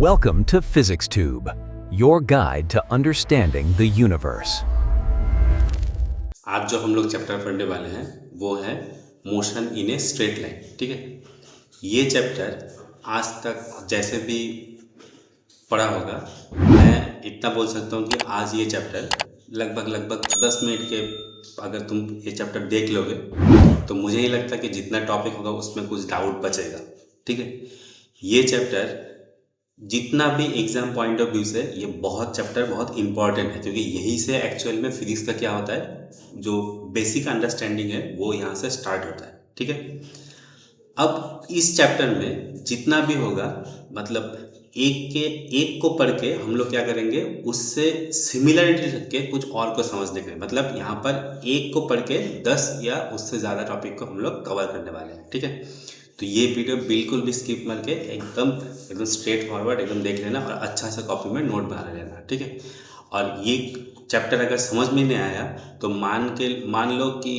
Welcome to Physics Tube, your guide to understanding the universe. आज जो हम लोग चैप्टर पढ़ने वाले हैं वो है motion in A straight line. ठीक है, ये चैप्टर आज तक जैसे भी पढ़ा होगा, मैं इतना बोल सकता हूँ कि आज ये चैप्टर लगभग 10 मिनट के अगर तुम ये चैप्टर देख लोगे तो मुझे नहीं लगता कि जितना टॉपिक होगा उसमें कुछ डाउट बचेगा। ठीक है, ये चैप्टर जितना भी एग्जाम पॉइंट ऑफ व्यू से ये चैप्टर बहुत इंपॉर्टेंट है, क्योंकि यही से एक्चुअल में फिजिक्स का क्या होता है, जो बेसिक अंडरस्टैंडिंग है वो यहाँ से स्टार्ट होता है। ठीक है, अब इस चैप्टर में जितना भी होगा मतलब एक को पढ़ के हम लोग क्या करेंगे, उससे सिमिलरिटी रख के कुछ और को समझने के लिए, मतलब यहाँ पर एक को पढ़ के 10 या उससे ज़्यादा टॉपिक को हम लोग कवर करने वाले हैं। ठीक है, तो ये वीडियो बिल्कुल भी स्किप मार के एकदम स्ट्रेट फॉरवर्ड एकदम देख लेना और अच्छा सा कॉपी में नोट बना लेना। ठीक है, और ये चैप्टर अगर समझ में नहीं आया तो मान लो कि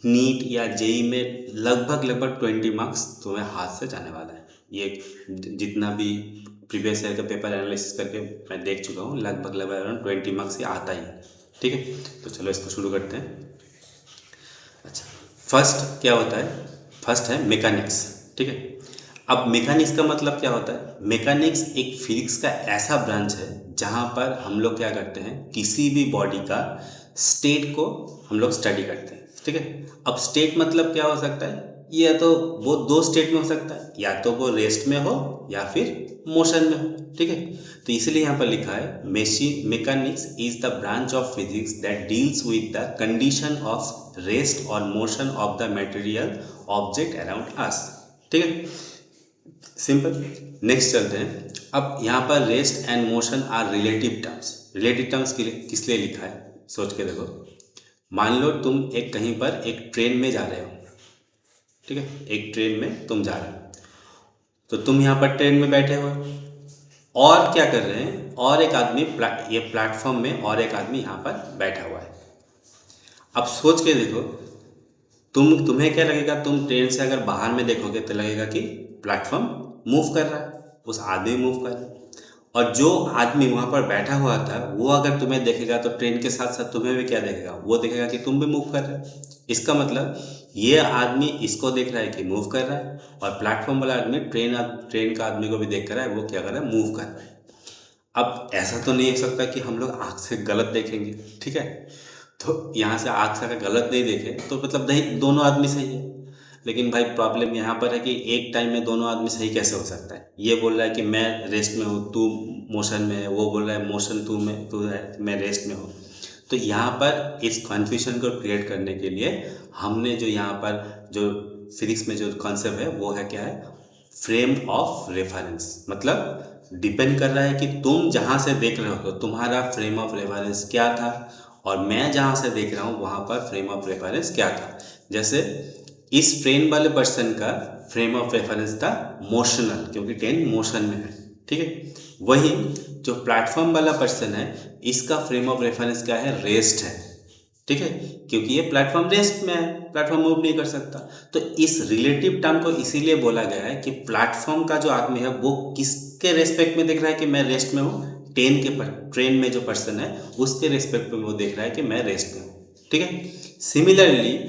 नीट या जेई में लगभग 20 मार्क्स तुम्हें हाथ से जाने वाला है। ये जितना भी प्रीवियस ईयर का पेपर एनालिसिस करके मैं देख चुका हूँ, लगभग अराउंड 20 मार्क्स ये आता ही है। ठीक है, तो चलो इसको शुरू करते हैं। अच्छा, फर्स्ट क्या होता है? फर्स्ट है मैकेनिक्स। ठीक है, अब मैकेनिक्स का मतलब क्या होता है? मैकेनिक्स एक फिजिक्स का ऐसा ब्रांच है जहाँ पर हम लोग क्या करते हैं, किसी भी बॉडी का स्टेट को हम लोग स्टडी करते हैं। ठीक है, अब स्टेट मतलब क्या हो सकता है, या तो वो दो स्टेट में हो सकता है, या तो वो रेस्ट में हो या फिर मोशन में हो। ठीक है, तो इसलिए यहाँ पर लिखा है mechanics is the branch of physics that deals with the condition of rest और motion of the material object around us. ठीक है, सिंपल। नेक्स्ट चलते हैं। अब यहाँ पर rest and motion are relative terms. Relative terms किस लिए लिखा है, सोच के देखो। मान लो तुम कहीं पर एक ट्रेन में जा रहे हो। ठीक है, एक ट्रेन में तुम जा रहे हो, तो तुम यहाँ पर ट्रेन में बैठे हो और क्या कर रहे हैं, और एक आदमी ये प्लेटफॉर्म में और एक आदमी यहाँ पर बैठा हुआ है। अब सोच के देखो, तुम्हें क्या लगेगा, तुम ट्रेन से अगर बाहर में देखोगे तो लगेगा कि प्लेटफॉर्म मूव कर रहा है, उस आदमी मूव कर रहा है, और जो आदमी वहाँ पर बैठा हुआ था वो अगर तुम्हें देखेगा तो ट्रेन के साथ साथ तुम्हें भी क्या देखेगा, वो देखेगा कि तुम भी मूव कर रहे हो। इसका मतलब ये आदमी इसको देख रहा है कि मूव कर रहा है, और प्लेटफॉर्म वाला आदमी ट्रेन का आदमी को भी देख रहा है, वो क्या कर रहा है, मूव कर रहा है। अब ऐसा तो नहीं हो सकता कि हम लोग आँख से गलत देखेंगे। ठीक है, तो यहाँ से आँख से अगर गलत नहीं देखे तो मतलब नहीं, दोनों आदमी सही है। लेकिन भाई प्रॉब्लम यहाँ पर है कि एक टाइम में दोनों आदमी सही कैसे हो सकता है? ये बोल रहा है कि मैं रेस्ट में हूँ, तू मोशन में है, वो बोल रहा है मोशन तू है, मैं रेस्ट में हूँ। तो यहाँ पर इस कन्फ्यूजन को क्रिएट करने के लिए हमने जो यहाँ पर जो फिजिक्स में जो कॉन्सेप्ट है वो है, क्या है, फ्रेम ऑफ रेफरेंस। मतलब डिपेंड कर रहा है कि तुम जहाँ से देख रहे हो तो तुम्हारा फ्रेम ऑफ रेफरेंस क्या था, और मैं जहाँ से देख रहा हूँ वहाँ पर फ्रेम ऑफ रेफरेंस क्या था। जैसे इस ट्रेन वाले पर्सन का फ्रेम ऑफ रेफरेंस था मोशनल, क्योंकि ट्रेन मोशन में है। ठीक है, वही जो प्लेटफॉर्म वाला पर्सन है इसका फ्रेम ऑफ रेफरेंस क्या है, रेस्ट है। ठीक है, क्योंकि ये प्लेटफॉर्म रेस्ट में है, प्लेटफॉर्म मूव नहीं कर सकता। तो इस रिलेटिव टर्म को इसीलिए बोला गया है कि प्लेटफॉर्म का जो आदमी है वो किसके रेस्पेक्ट में देख रहा है कि मैं रेस्ट में हूँ, ट्रेन में जो पर्सन है उसके रेस्पेक्ट में वो देख रहा है कि मैं रेस्ट में हूँ। ठीक है, सिमिलरली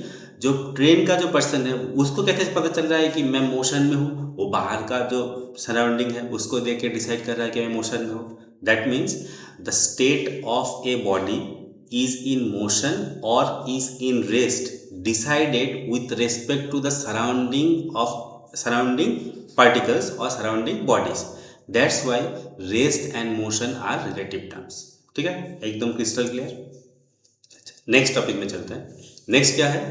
जो ट्रेन का जो पर्सन है उसको कैसे पता चल रहा है कि मैं मोशन में हूँ, वो बाहर का जो सराउंडिंग है उसको देख के डिसाइड कर रहा है कि मैं मोशन में हूँ। That means the state of a body is in motion or is in rest decided with respect to the surrounding particles or surrounding bodies. That's why rest and motion are relative terms. ठीक है, एकदम crystal clear. Next topic में चलते हैं। Next क्या है,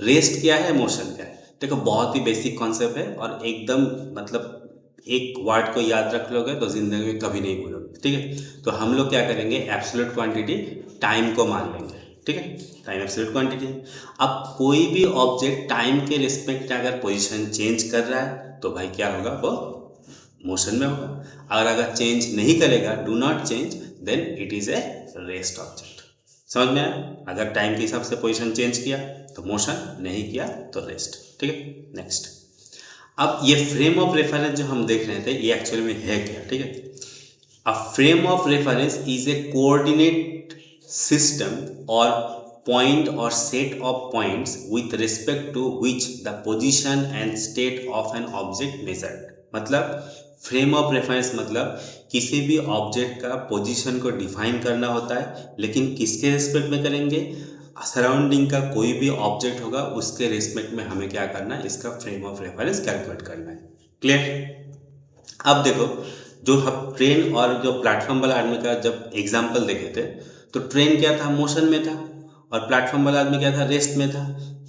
rest क्या है, मोशन क्या है। देखो बहुत ही बेसिक कॉन्सेप्ट है और एकदम मतलब एक वर्ड को याद रख लोगे तो जिंदगी में कभी नहीं भूलोगे। ठीक है, तो हम लोग क्या करेंगे, एब्सोल्यूट क्वांटिटी टाइम को मान लेंगे। ठीक है, टाइम एब्सोल्यूट क्वांटिटी है। अब कोई भी ऑब्जेक्ट टाइम के रिस्पेक्ट में अगर पोजीशन चेंज कर रहा है तो भाई क्या होगा, वो मोशन में होगा। और अगर चेंज नहीं करेगा, do not change, then it is a rest object. समझ में आया? अगर टाइम के हिसाब से पोजीशन चेंज किया तो मोशन, नहीं किया तो रेस्ट। ठीक है, नेक्स्ट। अब ये फ्रेम ऑफ रेफरेंस जो हम देख रहे थे ये एक्चुअली में है क्या, ठीक है। A frame of reference is A coordinate system or point or set of points with respect to which the position and state of an object measured। मतलब फ्रेम ऑफ रेफरेंस मतलब किसी भी ऑब्जेक्ट का पोजीशन को define करना होता है, लेकिन किसके रिस्पेक्ट में करेंगे, सराउंडिंग का कोई भी ऑब्जेक्ट होगा उसके रिस्पेक्ट में हमें क्या करना है, इसका फ्रेम ऑफ रेफरेंस कैलकुलेट करना है। क्लियर। अब देखो, जो हम ट्रेन और जो प्लेटफॉर्म वाला आदमी का जब एग्जाम्पल देखे थे, तो ट्रेन क्या था, मोशन में था, और प्लेटफॉर्म वाला आदमी क्या था, रेस्ट में था।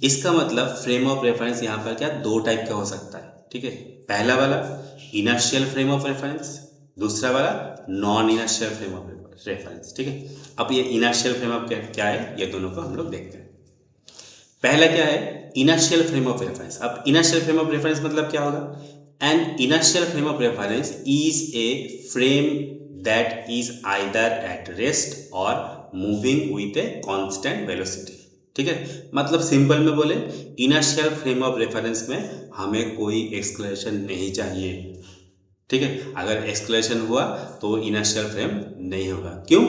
इसका मतलब फ्रेम ऑफ रेफरेंस यहाँ पर क्या दो टाइप का हो सकता है, ठीक है। पहला वाला इनर्शियल फ्रेम ऑफ रेफरेंस, दूसरा वाला non inertial frame of reference, ठीक है। अब ये इनर्शियल फ्रेम ऑफ क्या है, ये दोनों को हम लोग देखते हैं। पहला क्या है, इनर्शियल फ्रेम ऑफ रेफरेंस। अब इनर्शियल फ्रेम ऑफ रेफरेंस मतलब क्या होगा, an inertial frame of reference is a frame that is either at rest और moving with a constant velocity, ठीक है। मतलब सिंपल में बोले, इनर्शियल फ्रेम ऑफ रेफरेंस में हमें कोई एक्सक्लेरेशन नहीं चाहिए, ठीक है। अगर एक्सक्लेरेशन हुआ तो इनर्शियल फ्रेम नहीं होगा, क्यों,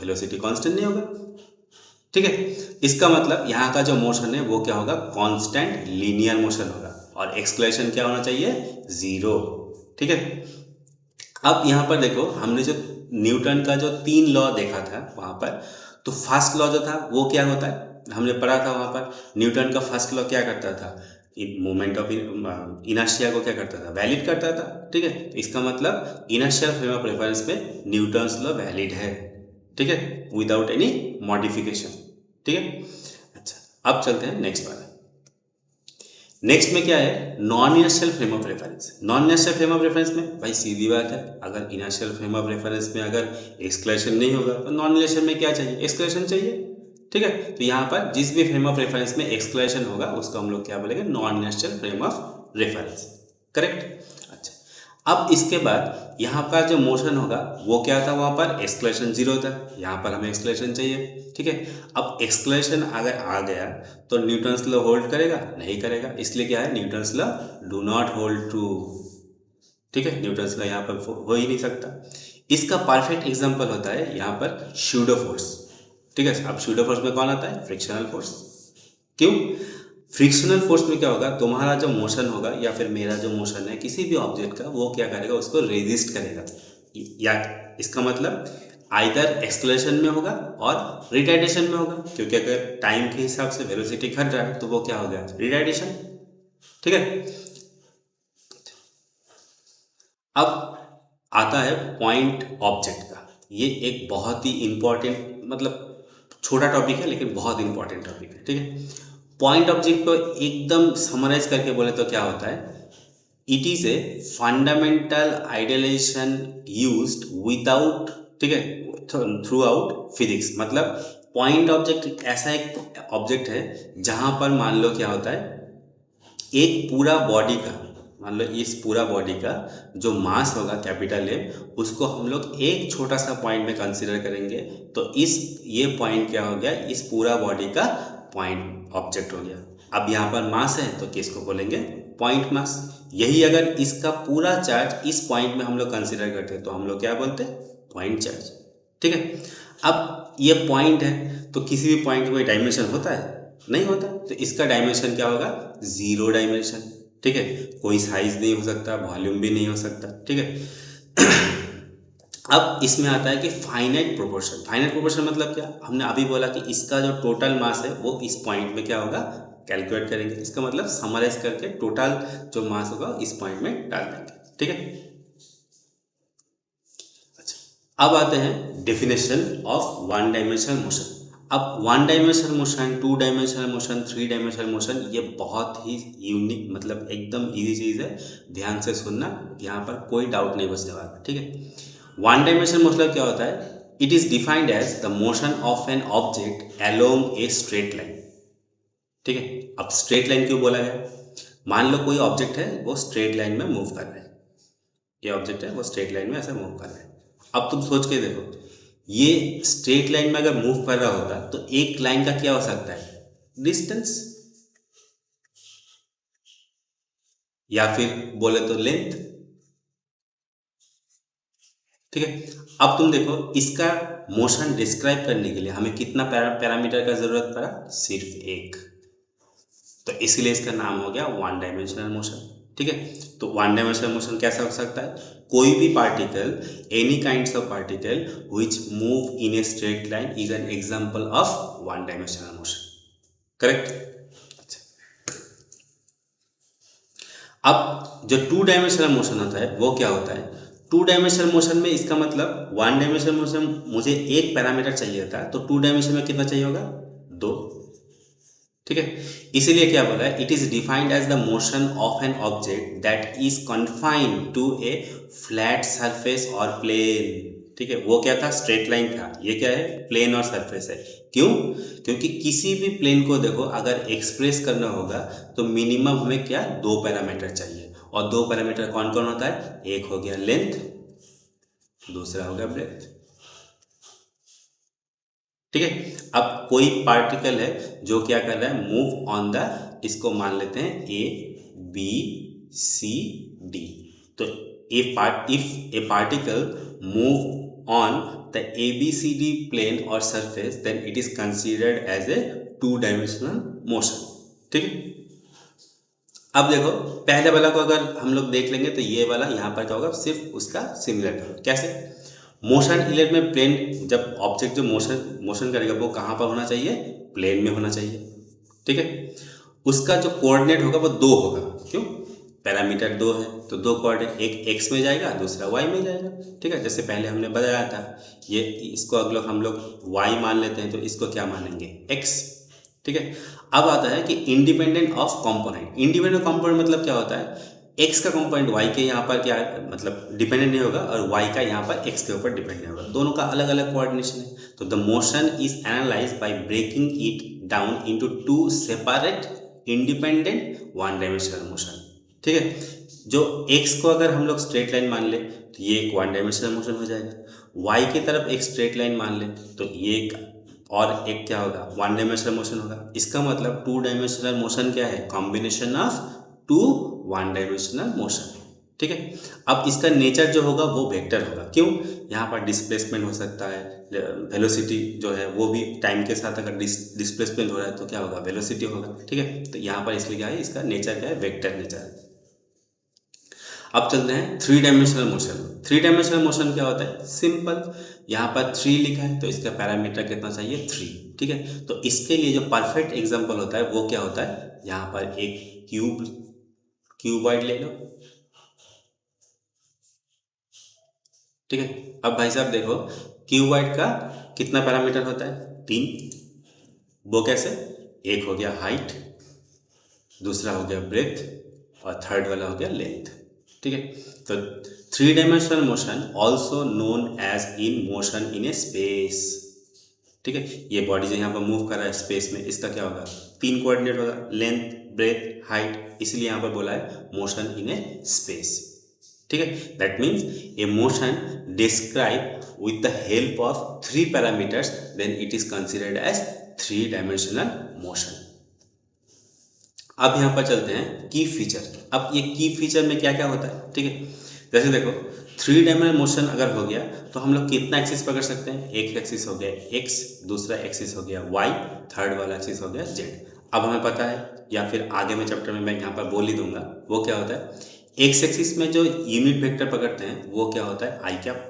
वेलोसिटी कांस्टेंट नहीं होगा, ठीक है। इसका मतलब यहाँ का जो मोशन है वो क्या होगा, कांस्टेंट लीनियर मोशन होगा, और एक्सक्लेरेशन क्या होना चाहिए, जीरो, ठीक है। अब यहाँ पर देखो, हमने जो न्यूटन का जो 3 लॉ देखा था वहाँ पर, तो फर्स्ट लॉ जो था वो क्या होता है, हमने पढ़ा था वहाँ पर। न्यूटन का फर्स्ट लॉ क्या करता था, मोमेंट ऑफ इनर्शिया को क्या करता था, वैलिड करता था, ठीक है। तो इसका मतलब इनर्शियल फ्रेम ऑफ रेफरेंस में न्यूटन्स लॉ वैलिड है, ठीक है, विदाउट एनी मॉडिफिकेशन, ठीक है। अच्छा, अब चलते हैं नेक्स्ट वाला। नेक्स्ट में क्या है, non inertial frame of reference. Non inertial frame of reference में भाई सीधी बात है, अगर इनर्शियल फ्रेम ऑफ रेफरेंस में अगर एक्सक्लेरेशन नहीं होगा तो नॉन इनर्शियल में क्या चाहिए, एक्सक्लेरेशन चाहिए, ठीक है। तो यहाँ पर जिस भी फ्रेम ऑफ रेफरेंस में एक्सक्लेरेशन होगा उसको हम लोग क्या बोलेंगे, non inertial frame of reference, correct. अच्छा, अब इसके बाद यहाँ का जो मोशन होगा वो क्या था, वहाँ पर एक्सक्लेरेशन जीरो था, यहाँ पर हमें एक्सक्लेरेशन चाहिए, ठीक है। अब एक्सक्लेरेशन अगर आ गया तो न्यूटन्स लॉ होल्ड करेगा, नहीं करेगा, इसलिए क्या है, Newton's law do not hold true, ठीक है। न्यूटन्स लॉ यहाँ पर हो ही नहीं सकता। इसका परफेक्ट एग्जाम्पल होता है यहाँ पर स्यूडो फोर्स, ठीक है। अब स्यूडो फोर्स में कौन आता है, फ्रिक्शनल फोर्स। क्यों, फ्रिक्शनल फोर्स में क्या होगा, तुम्हारा जो मोशन होगा या फिर मेरा जो मोशन है किसी भी ऑब्जेक्ट का, वो क्या करेगा, उसको रेजिस्ट करेगा, या इसका मतलब आइदर एक्सलेशन में होगा और रिटार्डेशन में होगा, क्योंकि अगर टाइम के हिसाब से वेलोसिटी घट रहा है तो वो क्या हो गया, रिटार्डेशन, ठीक है। अब आता है पॉइंट ऑब्जेक्ट का। ये एक बहुत ही इंपॉर्टेंट, मतलब छोटा टॉपिक है लेकिन बहुत इंपॉर्टेंट टॉपिक है, ठीक है। पॉइंट ऑब्जेक्ट को एकदम समराइज करके बोले तो क्या होता है, it is a fundamental idealisation used without, ठीक है, थ्रू आउट फिजिक्स। मतलब पॉइंट ऑब्जेक्ट एक ऐसा एक ऑब्जेक्ट है जहां पर मान लो क्या होता है, एक पूरा बॉडी का, मान लो इस पूरा बॉडी का जो मास होगा कैपिटल ए, उसको हम लोग एक छोटा सा पॉइंट में कंसीडर करेंगे, तो ये पॉइंट क्या हो गया, इस पूरा बॉडी का पॉइंट ऑब्जेक्ट हो गया। अब यहाँ पर मास है तो किसको बोलेंगे, पॉइंट मास। यही अगर इसका पूरा चार्ज इस पॉइंट में हम लोग कंसीडर करते हैं तो हम लोग क्या बोलते हैं, पॉइंट चार्ज, ठीक है। अब ये पॉइंट है तो किसी भी पॉइंट का कोई डायमेंशन होता है, नहीं होता, तो इसका डायमेंशन क्या होगा, जीरो डायमेंशन, ठीक है। कोई साइज नहीं हो सकता, वॉल्यूम भी नहीं हो सकता, ठीक है। अब इसमें आता है कि फाइनाइट प्रोपोर्शन। फाइनाइट प्रोपोर्शन मतलब क्या, हमने अभी बोला कि इसका जो टोटल मास है वो इस पॉइंट में क्या होगा, कैलकुलेट करेंगे। इसका मतलब समराइज करके टोटल जो मास होगा इस पॉइंट में डाल देंगे, ठीक है। अच्छा, अब आते हैं definition of one dimensional motion. अब one dimensional motion, two dimensional motion, three dimensional motion, ये बहुत ही यूनिक, मतलब एकदम इजी चीज़ है, ध्यान से सुनना, यहाँ पर कोई डाउट नहीं बचने वाला, ठीक है। वन डायमेंशनल मतलब क्या होता है, it is defined as the motion of an object along a straight line, ठीक है। अब स्ट्रेट लाइन क्यों बोला गया, मान लो कोई ऑब्जेक्ट है वो स्ट्रेट लाइन में मूव कर रहा है, ये ऑब्जेक्ट है वो स्ट्रेट लाइन में ऐसे मूव कर रहा है। अब तुम सोच के देखो, ये स्ट्रेट लाइन में अगर मूव कर रहा होता तो एक लाइन का क्या हो सकता है, डिस्टेंस, या फिर बोले तो लेंथ। ठीक है, अब तुम देखो इसका मोशन डिस्क्राइब करने के लिए हमें कितना पैरामीटर का जरूरत पड़ा, सिर्फ एक, तो इसीलिए इसका नाम हो गया वन डायमेंशनल मोशन। ठीक है, तो वन डायमेंशनल मोशन कैसा हो सकता है, कोई भी particle, any kinds of particle which move in A straight line is an example of one dimensional motion. Correct. अब जो टू डायमेंशनल मोशन होता है वो क्या होता है, टू डायमेंशनल मोशन में इसका मतलब वन डायमेंशनल मोशन मुझे एक पैरामीटर चाहिए था, तो टू डायमेंशन में कितना चाहिए होगा, दो। ठीक है, इसीलिए क्या बोला है, it is defined as the motion of an object that is confined to a flat surface और प्लेन। ठीक है, वो क्या था, स्ट्रेट लाइन था, ये क्या है, प्लेन और सरफेस है। क्यों, क्योंकि किसी भी प्लेन को देखो अगर एक्सप्रेस करना होगा तो मिनिमम हमें क्या, दो पैरामीटर चाहिए, और दो पैरामीटर कौन कौन होता है, एक हो गया लेंथ, दूसरा हो गया ब्रेथ। ठीक है, अब कोई पार्टिकल है जो क्या कर रहा है, मूव ऑन द, इसको मान लेते हैं ए बी सी डी, तो if a particle move on the A B C D plane और surface then it is considered as a two dimensional motion. ठीक है, अब देखो पहले वाला को अगर हम लोग देख लेंगे तो ये वाला यहाँ पर क्या होगा, सिर्फ उसका सिमिलर होगा। कैसे, मोशन इलेक्ट में प्लेन, जब ऑब्जेक्ट जो मोशन करेगा वो कहाँ पर होना चाहिए, प्लेन में होना चाहिए। ठीक है, उसका जो कोऑर्डिनेट होगा वो दो होगा, क्यों, पैरामीटर दो है तो दो कोऑर्डिनेट, एक एक्स में जाएगा दूसरा वाई में जाएगा। ठीक है, जैसे पहले हमने बताया था, ये इसको अगर हम लोग वाई मान लेते हैं तो इसको क्या मानेंगे, एक्स। ठीक है, अब आता है कि independent of component. Independent component मतलब क्या होता है, एक्स का कंपोनेंट वाई के यहाँ पर क्या मतलब डिपेंडेंट नहीं होगा, और वाई का यहाँ पर एक्स के ऊपर डिपेंड नहीं होगा, दोनों का अलग अलग कोऑर्डिनेशन है। तो the motion is analysed by breaking it down into two separate independent one dimensional motion. ठीक है, जो एक्स को अगर हम लोग स्ट्रेट लाइन मान ले तो ये एक वन डायमेंशनल मोशन हो जाएगा, वाई की तरफ एक स्ट्रेट लाइन मान ले तो ये एक, और एक क्या होगा, वन डायमेंशनल मोशन होगा। इसका मतलब टू डायमेंशनल मोशन क्या है, combination of two one dimensional motion. ठीक है, अब इसका नेचर जो होगा वो वेक्टर होगा। क्यों, यहाँ पर डिस्प्लेसमेंट हो सकता है, वेलोसिटी जो है वो भी टाइम के साथ अगर डिस्प्लेसमेंट हो रहा है तो क्या होगा, वेलोसिटी होगा। ठीक है, तो यहाँ पर इसलिए क्या है, इसका नेचर क्या है, वेक्टर नेचर है। अब चलते हैं three dimensional motion. Three dimensional motion क्या होता है, सिंपल, यहाँ पर थ्री लिखा है तो इसका पैरामीटर कितना चाहिए, थ्री। ठीक है, तो इसके लिए जो परफेक्ट एग्जांपल होता है वो क्या होता है, यहाँ पर एक क्यूबॉइड ले लो। ठीक है, अब भाई साहब देखो क्यूबॉइड का कितना पैरामीटर होता है, तीन। वो कैसे, एक हो गया हाइट, दूसरा हो गया ब्रेथ, और थर्ड वाला हो गया लेंथ। ठीक है, तो three dimensional motion also known as in motion in a space. ठीक है, ये बॉडी जो यहाँ पर मूव कर रहा है स्पेस में, इसका क्या होगा, तीन कोऑर्डिनेट होगा, लेंथ ब्रेथ हाइट, इसलिए यहाँ पर बोला है मोशन इन ए स्पेस। ठीक है, that means A motion describe with the help of three parameters then it is considered as three dimensional motion। अब यहाँ पर चलते हैं की फीचर। अब ये की फीचर में क्या क्या होता है, ठीक है, जैसे देखो थ्री डायमेंशनल मोशन अगर हो गया तो हम लोग कितना एक्सिस पकड़ सकते हैं, एक एक्सिस हो गया एक्स, दूसरा एक्सिस हो गया वाई, थर्ड वाला एक्सिस हो गया जेड। अब हमें पता है, या फिर आगे में चैप्टर में मैं यहाँ पर बोल ही दूंगा, वो क्या होता है, एक्स एक्सिस में जो यूनिट वेक्टर पकड़ते हैं वो क्या होता है, आई कैप।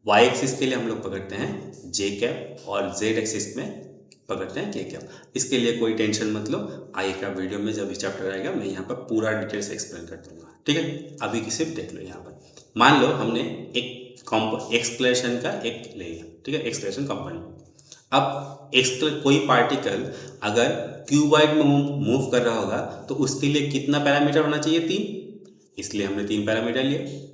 वाई एक्सिस के लिए हम लोग पकड़ते हैं जे कैप, और जेड एक्सिस में पकड़ते हैं के कैप। इसके लिए कोई टेंशन मत लो, आगे का वीडियो में जब चैप्टर आएगा मैं यहाँ पर पूरा डिटेल से एक्सप्लेन कर दूंगा। ठीक है, अभी की सिर्फ देख लो। यहाँ पर मान लो हमने एक एक्सक्लेशन का एक ले लिया, ठीक है, एक्सक्लेशन कंपोनेंट। अब कोई पार्टिकल अगर क्यूबॉइड में मूव कर रहा होगा तो उसके लिए कितना पैरामीटर होना चाहिए, तीन, इसलिए हमने तीन पैरामीटर लिए।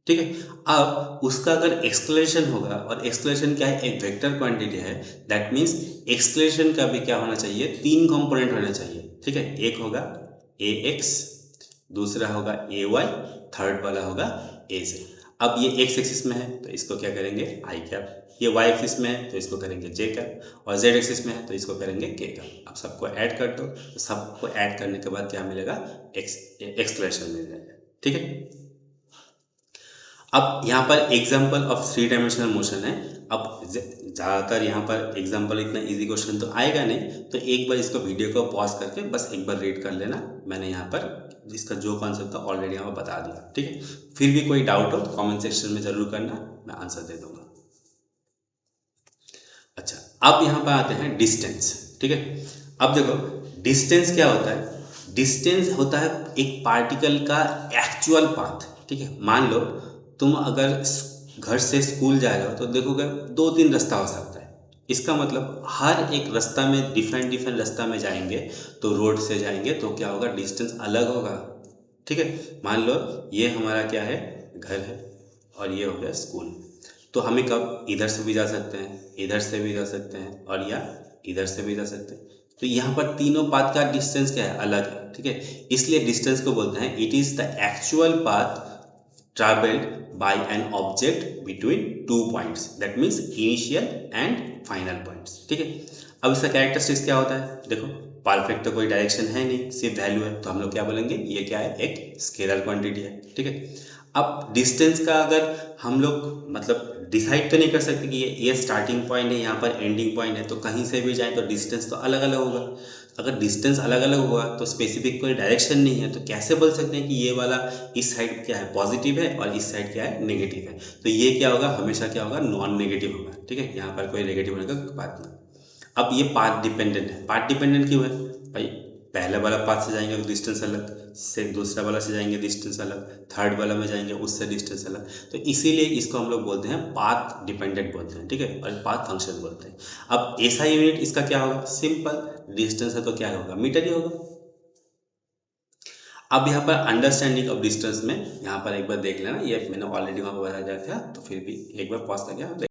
ठीक है, अब उसका अगर एक्सक्लेशन होगा, और एक्सक्लेशन क्या है, एक वेक्टर क्वांटिटी है, दैट मीन्स एक्सक्लेशन का भी क्या होना चाहिए, तीन कंपोनेंट होना चाहिए। ठीक है, एक होगा ए एक्स, दूसरा होगा ए वाई, थर्ड वाला होगा ए जेड। अब ये एक्स एक्सिस में है तो इसको क्या करेंगे आई कैप, ये वाई एक्सिस में है तो इसको करेंगे जे कैप, और जेड एक्सिस में है तो इसको करेंगे के कैप। अब सबको ऐड कर दो, तो सबको ऐड करने के बाद क्या मिलेगा, एक्सप्रेशन मिल जाएगा। ठीक है, अब यहाँ पर एग्जाम्पल ऑफ 3 डायमेंशनल मोशन है। अब ज़्यादातर यहाँ पर एग्जाम्पल इतना इजी क्वेश्चन तो आएगा नहीं, तो एक बार इसको वीडियो को पॉज करके बस एक बार रीड कर लेना। मैंने यहाँ पर इसका जो कॉन्सेप्ट था ऑलरेडी यहाँ पर बता दिया। ठीक है, फिर भी कोई डाउट हो तो कमेंट सेक्शन में ज़रूर करना, मैं आंसर दे दूंगा। अच्छा, अब यहाँ पर आते हैं डिस्टेंस। ठीक है, अब देखो डिस्टेंस क्या होता है। डिस्टेंस होता है एक पार्टिकल का एक्चुअल पाथ। ठीक है, मान लो तुम अगर घर से स्कूल जा रहे हो तो देखोगे 2-3 रास्ता हो सकता है। इसका मतलब हर एक रास्ता में डिफरेंट रास्ता में जाएंगे, तो रोड से जाएंगे तो क्या होगा, डिस्टेंस अलग होगा। ठीक है, मान लो ये हमारा क्या है, घर है, और ये हो गया स्कूल। तो हमें कब इधर से भी जा सकते हैं, इधर से भी जा सकते हैं, और या इधर से भी जा सकते हैं। तो यहाँ पर तीनों पाथ का डिस्टेंस क्या है, अलग है। ठीक है, इसलिए डिस्टेंस को बोलते हैं it is the actual path traveled by an object between 2 points, that means initial and final points। ठीक है, अब इसका कैरेक्टरिस्टिक्स क्या होता है, देखो परफेक्ट तो कोई डायरेक्शन है नहीं, सिर्फ वैल्यू है, तो हम लोग क्या बोलेंगे, ये क्या है, एक स्केलर क्वांटिटी है। ठीक है, अब डिस्टेंस का अगर हम लोग मतलब डिसाइड तो नहीं कर सकते कि ये स्टार्टिंग पॉइंट है, यहाँ पर एंडिंग पॉइंट है, तो कहीं से भी जाए तो डिस्टेंस तो अलग अलग होगा। अगर डिस्टेंस अलग अलग होगा तो स्पेसिफिक कोई डायरेक्शन नहीं है, तो कैसे बोल सकते हैं कि ये वाला इस साइड क्या है, पॉजिटिव है, और इस साइड क्या है, नेगेटिव है। तो ये क्या होगा, हमेशा क्या होगा, नॉन नेगेटिव होगा। ठीक है, यहाँ पर कोई नेगेटिव होने का बात नहीं। अब ये पाथ डिपेंडेंट है। पाथ डिपेंडेंट क्यों है भाई, पहले वाला पाथ से जाएंगे तो डिस्टेंस अलग, से दूसरा वाला से जाएंगे डिस्टेंस अलग, थर्ड वाला में जाएंगे उससे डिस्टेंस अलग। तो इसीलिए इसको हम लोग बोलते हैं पाथ डिपेंडेंट बोलते हैं। ठीक है, और पाथ फंक्शन बोलते हैं। अब ऐसा यूनिट इसका क्या होगा, सिंपल, डिस्टेंस है तो क्या होगा, मीटर ही होगा। अब यहाँ पर अंडरस्टैंडिंग ऑफ डिस्टेंस में यहाँ पर एक बार देख लेना, ये मैंने ऑलरेडी वहाँ पर बताया था, तो फिर भी एक बार पॉज करके